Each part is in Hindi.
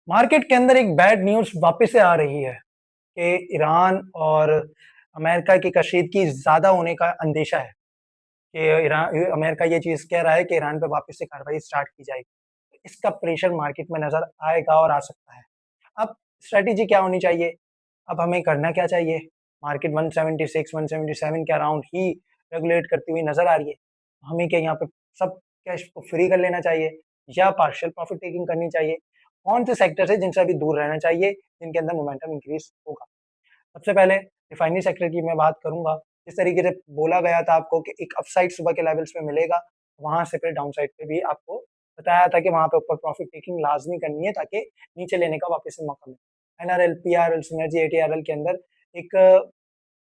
मार्केट के अंदर एक बैड न्यूज़ वापस से आ रही है कि ईरान और अमेरिका की कशीदगी ज़्यादा होने का अंदेशा है कि अमेरिका ये चीज़ कह रहा है कि ईरान पे वापस से कार्रवाई स्टार्ट की जाएगी। इसका प्रेशर मार्केट में नज़र आएगा और आ सकता है। अब स्ट्रैटेजी क्या होनी चाहिए? अब हमें करना क्या चाहिए? मार्केट 176, 177 के अराउंड ही रेगुलेट करती हुई नज़र आ रही है। हमें क्या यहाँ पे सब कैश को फ्री कर लेना चाहिए या पार्शियल प्रॉफिट टेकिंग करनी चाहिए? कौन से सेक्टर है जिनसे अभी दूर रहना चाहिए, जिनके अंदर मोमेंटम इंक्रीज़ होगा? सबसे पहले रिफाइनरी सेक्टर की मैं बात करूँगा। जिस तरीके से बोला गया था आपको कि एक अपसाइड सुबह के लेवल्स पे मिलेगा, वहाँ से फिर डाउनसाइड पे भी आपको बताया था कि वहाँ पे ऊपर प्रॉफिट टेकिंग लाज़मी करनी है ताकि नीचे लेने का वापस से मौका मिले। एनआरएल, पीआरएल, सिनर्जी, एटीआरएल के अंदर एक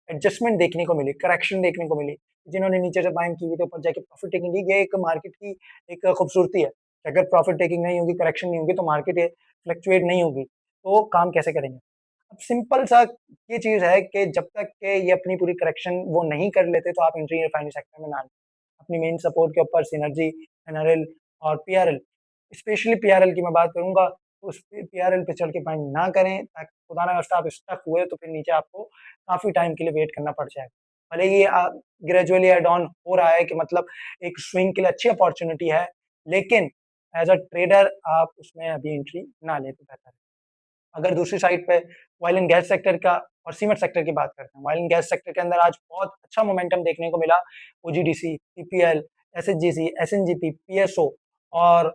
एडजस्टमेंट देखने को मिली, करेक्शन देखने को मिली। जिन्होंने नीचे से बाइंग की हुई थी, ऊपर जाके प्रॉफिट टेकिंग की, ये एक मार्केट की एक खूबसूरती है। अगर प्रॉफिट टेकिंग नहीं होगी, करेक्शन नहीं होगी, तो मार्केट ये फ्लक्चुएट नहीं होगी, तो काम कैसे करेंगे? अब सिंपल सा ये चीज़ है कि जब तक के ये अपनी पूरी करेक्शन वो नहीं कर लेते, तो आप एंट्री रिफाइनरी सेक्टर में ना लें। अपनी मेन सपोर्ट के ऊपर सिनर्जी, एनआरएल और पीआरएल, स्पेशली पीआरएल की मैं बात करूँगा, तो उस पे पीआरएल पे चढ़ के बाइंग ना करें, ताकि खुदा ना खास्ता आप स्टक हुए, तो फिर नीचे आपको काफ़ी टाइम के लिए वेट करना पड़ जाएगा। भले ही ग्रेजुअली ऐड ऑन हो रहा है कि मतलब एक स्विंग के लिए अच्छी अपॉर्च्युनिटी है, लेकिन एज़ अ ट्रेडर आप उसमें अभी एंट्री ना लें तो बेहतर है। अगर दूसरी साइड पे ऑयल एंड गैस सेक्टर का और सीमेंट सेक्टर की बात करते हैं, ऑयल एंड गैस सेक्टर के अंदर आज बहुत अच्छा मोमेंटम देखने को मिला। ओजीडीसी, पीपीएल, एसएचजीसी, एसएनजीपी, पीएसओ और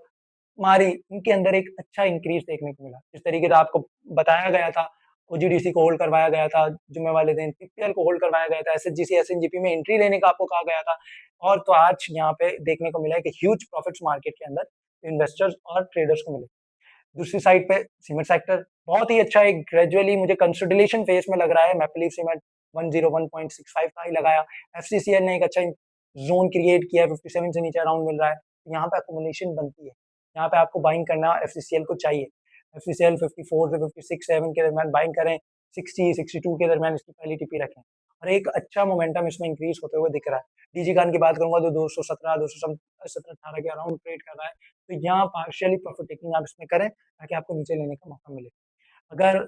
मारी, इनके अंदर एक अच्छा इंक्रीज़ देखने को मिला। जिस तरीके से आपको बताया गया था, ओजीडीसी को होल्ड करवाया गया था जुम्मे वाले दिन, पीपीएल को होल्ड करवाया गया था, एसएचजीसी, एसएनजीपी में एंट्री लेने का आपको कहा गया था और तो आज यहाँ पे देखने को मिला है कि ह्यूज प्रॉफिट्स मार्केट के अंदर इन्वेस्टर्स और ट्रेडर्स को मिले। दूसरी साइड पे सीमेंट सेक्टर बहुत ही अच्छा एक ग्रेजुअली मुझे कंसोलिडेशन फेज में लग रहा है। मैपली सीमेंट 101.65 का ही लगाया। एफसीसीएल ने एक अच्छा ज़ोन क्रिएट किया है, 57 से नीचे अराउंड मिल रहा है। यहाँ पे एक्युमुलेशन बनती है। यहाँ पे आपको बाइंग करना एफसीसीएल को चाहिए। एफसीसीएल 54 से 56, 7 के दरमियान बाइंग करें, 60, 62 के दरमियान इसकी पहली टिपी रखें और एक अच्छा मोमेंटम इसमें इंक्रीज़ होते हुए दिख रहा है। डीजी खान की बात करूँगा तो 217, 217-18 के अराउंड ट्रेड कर रहा है। तो यहाँ पार्शियली प्रॉफिट टेकिंग आप इसमें करें ताकि आपको नीचे लेने का मौका मिले। अगर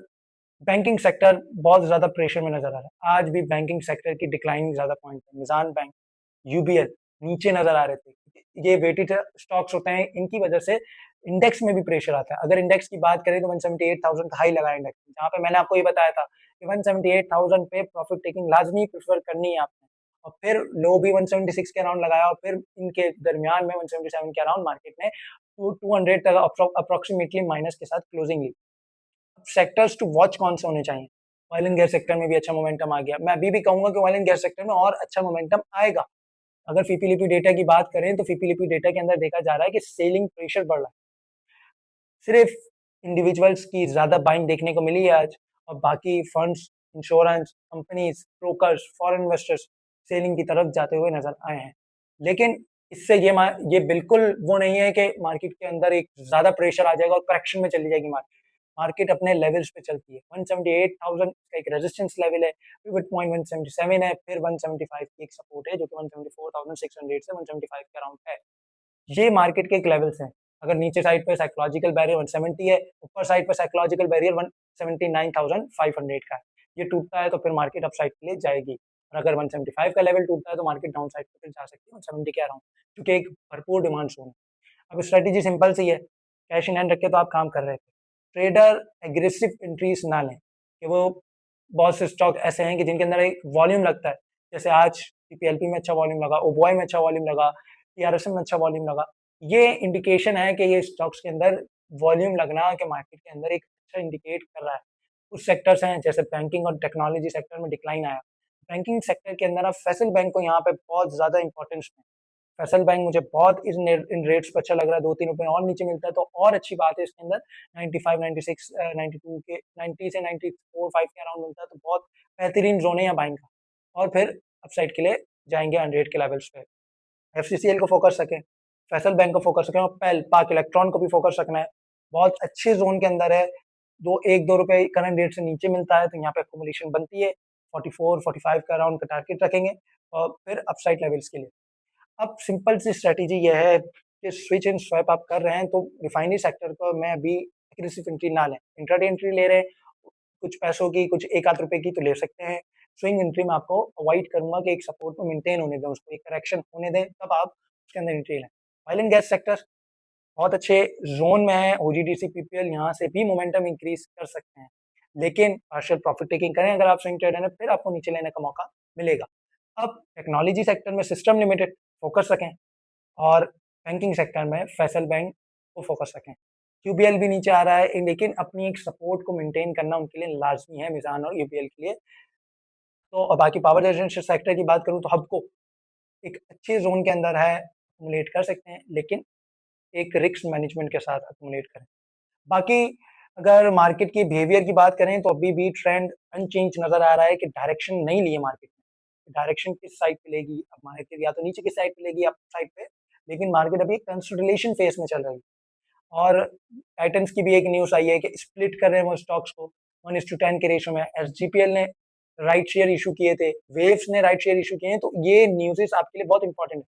बैंकिंग सेक्टर बहुत ज़्यादा प्रेशर में नज़र आ रहा है। आज भी बैंकिंग सेक्टर की डिक्लाइनिंग ज़्यादा पॉइंट है। निज़ाम बैंक, यूबीएल नीचे नज़र आ रहे थे। ये वेटेड स्टॉक्स होते हैं, इनकी वजह से इंडेक्स में भी प्रेशर आता है। अगर इंडेक्स की बात करें तो 178,000 का हाई लगा है इंडेक्स, जहाँ पे मैंने आपको ये बताया था कि 178,000 पे प्रॉफिट टेकिंग लाज़मी प्रेफर करनी है आपने और फिर लो भी 176 के अराउंड लगाया और फिर इनके दरमियान में 177 के अराउंड मार्केट ने 200 तक अप्रॉक्सिमेटली माइनस के साथ क्लोजिंग ली। सेक्टर्स टू वॉच कौन से होने चाहिए? ऑयल एंड गैस सेक्टर में भी अच्छा मोमेंटम आ गया। मैं अभी भी कहूँगा कि ऑयल एंड गैस सेक्टर में और अच्छा मोमेंटम आएगा। अगर फीपीलीपी डेटा की बात करें तो फीपीलीपी डेटा के अंदर देखा जा रहा है कि सेलिंग प्रेशर बढ़ रहा है। सिर्फ इंडिविजुअल्स की ज़्यादा बाइंग देखने को मिली है आज और बाकी funds, insurance companies, brokers, foreign investors selling की तरफ जाते हुए नजर आए हैं। लेकिन इससे ये बिल्कुल वो नहीं है कि मार्केट के अंदर एक ज़्यादा प्रेशर आ जाएगा और करेक्शन में चली जाएगी मार्केट। मार्केट अपने लेवल्स पे चलती है। 178,000 का एक रेजिस्टेंस लेवल है, पिवट पॉइंट 177 है, फिर 175 की एक सपोर्ट है जो कि 174,600 से 175 के अराउंड है। ये मार्केट के एक लेवल्स हैं। अगर नीचे साइड पे साइकोलॉजिकल बैरियर 170 है, ऊपर साइड पे साइकोलॉजिकल बैरियर 179,500 का है। ये टूटता है तो फिर मार्केट अप साइड के लिए जाएगी और अगर 175 का लेवल टूटता है तो मार्केट डाउन साइड पे फिर जा सकती है 170 के अराउंड, क्योंकि एक भरपूर डिमांड ज़ोन है। अब स्ट्रैटेजी सिंपल सी है, कैश इन हैंड रख के तो आप काम कर रहे थे। ट्रेडर एग्रेसिव एंट्रीज ना लें कि वो बहुत से स्टॉक ऐसे हैं कि जिनके अंदर एक वॉल्यूम लगता है। जैसे आज पीपीएलपी में अच्छा वॉल्यूम लगा, ओबॉय में अच्छा वॉल्यूम लगा, टीआरएसएम में अच्छा वॉल्यूम लगा। ये इंडिकेशन है कि ये स्टॉक्स के अंदर वॉल्यूम लगना कि मार्केट के अंदर एक अच्छा इंडिकेट कर रहा है। कुछ सेक्टर्स हैं जैसे बैंकिंग और टेक्नोलॉजी सेक्टर में डिक्लाइन आया। बैंकिंग सेक्टर के अंदर आप फेडरल बैंक को यहाँ पे बहुत ज़्यादा इंपॉर्टेंस दें। फेडरल बैंक मुझे बहुत इन रेट्स पे अच्छा लग रहा है, 2-3 रुपए और नीचे मिलता है तो और अच्छी बात है इसके अंदर। 95, 96, 92 के 90 से 94-5 के अराउंड मिलता है तो बहुत बेहतरीन ज़ोन है यहाँ बाइंग का और फिर अपसाइड के लिए जाएँगे 100 के लेवल्स पे। एफसीसीएल को फोकस रखें, फेडरल बैंक को फोकस रखें और पेल, पाक इलेक्ट्रॉन को भी फोकस रखना है। बहुत अच्छे ज़ोन के अंदर है, 1-2 रुपए करंट रेट से नीचे मिलता है तो यहाँ पे एक्युमुलेशन बनती है। 44-45 का अराउंड का टारगेट रखेंगे और फिर अपसाइड लेवल्स के लिए। अब सिंपल सी स्ट्रैटेजी ये है कि स्विच एंड स्वैप आप कर रहे हैं तो रिफाइनरी सेक्टर को मैं अभी एग्रेसिव एंट्री ना लें। इंट्राडे एंट्री ले रहे हैं, कुछ पैसों की, कुछ 1 आध रुपए की तो ले सकते हैं। स्विंग एंट्री में आपको अवॉइड करूँगा कि एक सपोर्ट को मेंटेन होने दें, उसको एक करेक्शन होने दें, तब आप उसके अंदर एंट्री लें। ऑयल एंड गैस सेक्टर बहुत अच्छे ज़ोन में है, ओजीडीसी, पीपीएल यहाँ से भी मोमेंटम इंक्रीज़ कर सकते हैं। लेकिन पार्शियल प्रॉफिट टेकिंग करें अगर आप स्विंग ट्रेडर हैं, फिर आपको नीचे लेने का मौका मिलेगा। अब टेक्नोलॉजी सेक्टर में सिस्टम लिमिटेड फोकस रखें और बैंकिंग सेक्टर में फैसल बैंक को फोकस रखें। यूबीएल भी नीचे आ रहा है, लेकिन अपनी एक सपोर्ट को मेंटेन करना उनके लिए लाज़मी है, मिज़ान और यूबीएल के लिए। तो बाकी पावर जनरेशन सेक्टर की बात करूँ तो हबको एक अच्छे ज़ोन के अंदर है, एक्युमुलेट कर सकते हैं, लेकिन एक रिस्क मैनेजमेंट के साथ एक्युमुलेट करें। बाकी अगर मार्केट की बिहेवियर की बात करें तो अभी भी ट्रेंड अनचेंज नज़र आ रहा है कि डायरेक्शन नहीं ली है मार्केट ने। डायरेक्शन किस साइड पे लेगी, अब मार्केट या तो नीचे की साइड पे लेगी, अप साइड पे, लेकिन मार्केट अभी कंसोलिडेशन फेज़ में चल रही है। और टाइटन्स की भी एक न्यूज़ आई है कि स्प्लिट कर रहे हैं वो स्टॉक्स को 1:10 के रेशियो में। एसजीपीएल ने राइट शेयर इश्यू किए थे, वेव्स ने राइट शेयर इश्यू किए हैं, तो ये न्यूज़ेस आपके लिए बहुत इंपॉर्टेंट है।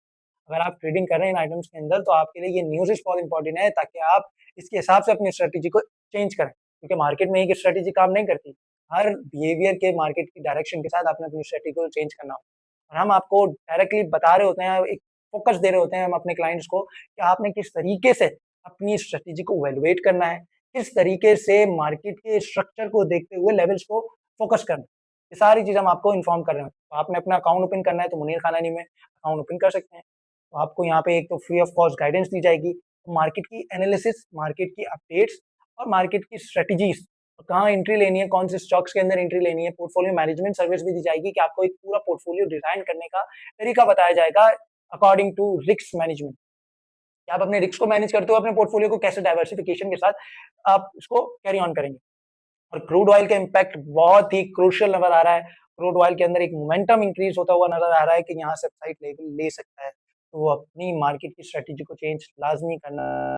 अगर आप ट्रेडिंग कर रहे हैं इन आइटम्स के अंदर तो आपके लिए ये न्यूज़ेस बहुत इंपॉर्टेंट है, ताकि आप इसके हिसाब से अपनी स्ट्रैटेजी को चेंज करें, क्योंकि मार्केट में एक स्ट्रैटेजी काम नहीं करती। हर बिहेवियर के मार्केट की डायरेक्शन के साथ आपने अपनी स्ट्रैटेजी को चेंज करना होता है। और हम आपको डायरेक्टली बता रहे होते हैं, एक फोकस दे रहे होते हैं हम अपने क्लाइंट्स को कि आपने किस तरीके से अपनी स्ट्रैटेजी को इवैल्यूएट करना है, किस तरीके से मार्केट के स्ट्रक्चर को देखते हुए लेवल्स को फोकस करना है। ये सारी चीज़ हम आपको इन्फॉर्म कर रहे हैं। तो आपने अपना अकाउंट ओपन करना है तो मुनीर खानानी में अकाउंट ओपन कर सकते हैं। तो आपको यहाँ पे एक तो फ्री ऑफ कॉस्ट गाइडेंस दी जाएगी, मार्केट की एनालिसिस, मार्केट की अपडेट्स और मार्केट की स्ट्रैटेजीज़, कहाँ एंट्री लेनी है, कौन से स्टॉक्स के अंदर एंट्री लेनी है, पोर्टफोलियो मैनेजमेंट सर्विस भी दी जाएगी कि आपको एक पूरा पोर्टफोलियो डिज़ाइन करने का तरीका बताया जाएगा अकॉर्डिंग टू रिस्क मैनेजमेंट। कि आप अपने रिस्क को मैनेज करते हो, अपने पोर्टफोलियो को कैसे डाइवर्सिफिकेशन के साथ आप इसको कैरी ऑन करेंगे। और क्रूड ऑयल का इम्पैक्ट बहुत ही क्रूशियल नज़र आ रहा है। क्रूड ऑयल के अंदर एक मोमेंटम इंक्रीज़ होता हुआ नज़र आ रहा है कि यहाँ से अपसाइड लेवल ले सकता है। तो वो अपनी मार्केट की स्ट्रैटेजी को चेंज लाज़मी करना